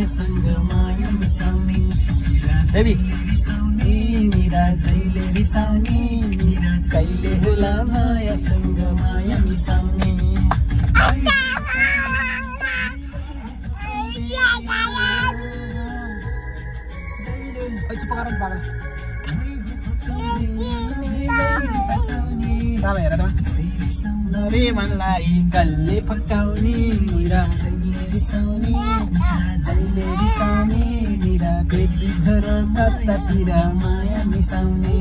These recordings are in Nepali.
मायासँग माया मिसाउने देवी रिसाउने निरा जहिले रिसाउने निरा कहिले होला मायासँग माया मिसाउने चुप गर बाबा बाबा हेर त रे मनलाई कल्ले फकाउने निरा जहिले रिसाउने निरा बेबी छोरो कता सिरा माया मिसाउने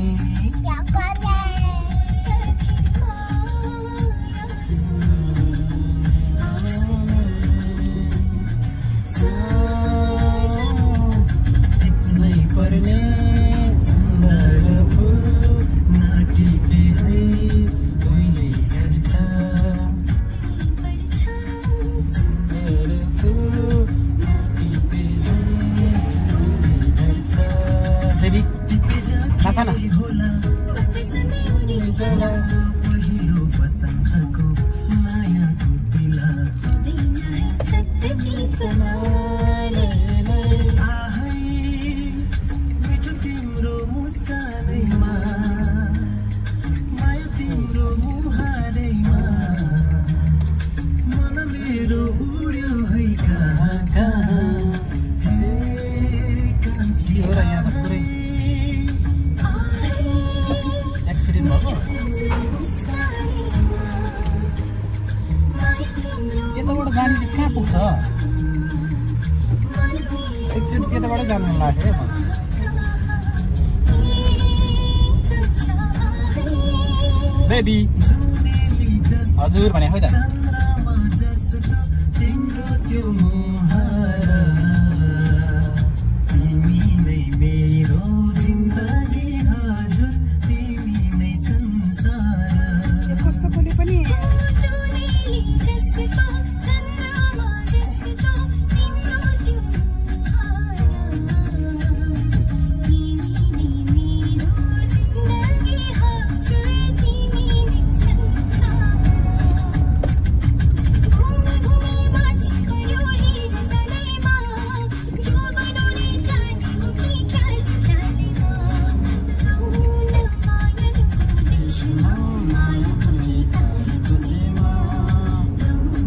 टिप्नै पर्ने सुन्दर फुल नटिपे है कहिले झर्छ सुन्दर फुल नटिपे है कहिले झर्छ देवी नाच न पहिलो बसन्तको मायाको बेला मिठो तिम्रो मुस्कानैमा माया तिम्रो मुहारैमा मन मेरो उड्यो है कहाँ कहाँ हे कान्छी हो र यहाँ त पुरै एक्सिडेन्ट भएको यताबाट गाडी चाहिँ कहाँ पुग्छ एकचोटि त्यताबाटै जानु लाग्यो बेबी हजुर भने खोइ त चन्द्रमा जस्तो तिम्रो त्यो मुहार तिमी नै मेरो जिन्दगी हजुर तिमी नै संसार कस्तो बोले पनि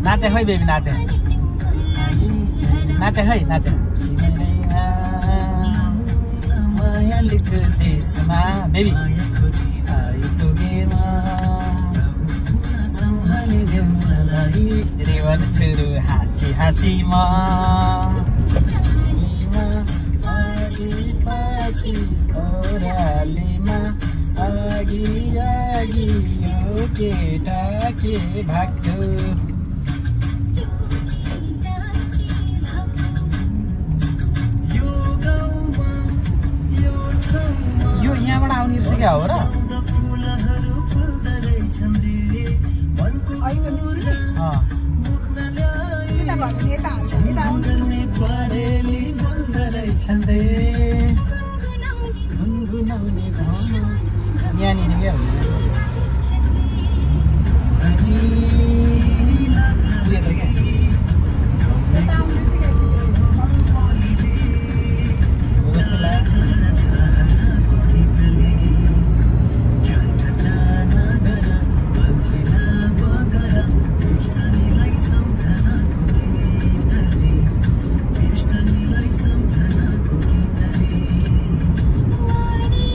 नाचे है बेबी नाचे नाचे है नाचे माया लिख देशमा बेबी आइपुगेमा सम्हालिदेऊ मलाई रेवन छुरु हाँसी हाँसीमा पछि पछि ओह्रालीमा आगी आगी यो केटा के भाग्यो यो यहाँबाट आउने रहेछ क्या हो र फुलहरू फुल्दै रहेछन् रे मनको मुखमा ल्याइ परेली बोल्दै रहेछन् रे यहाँनिर क्या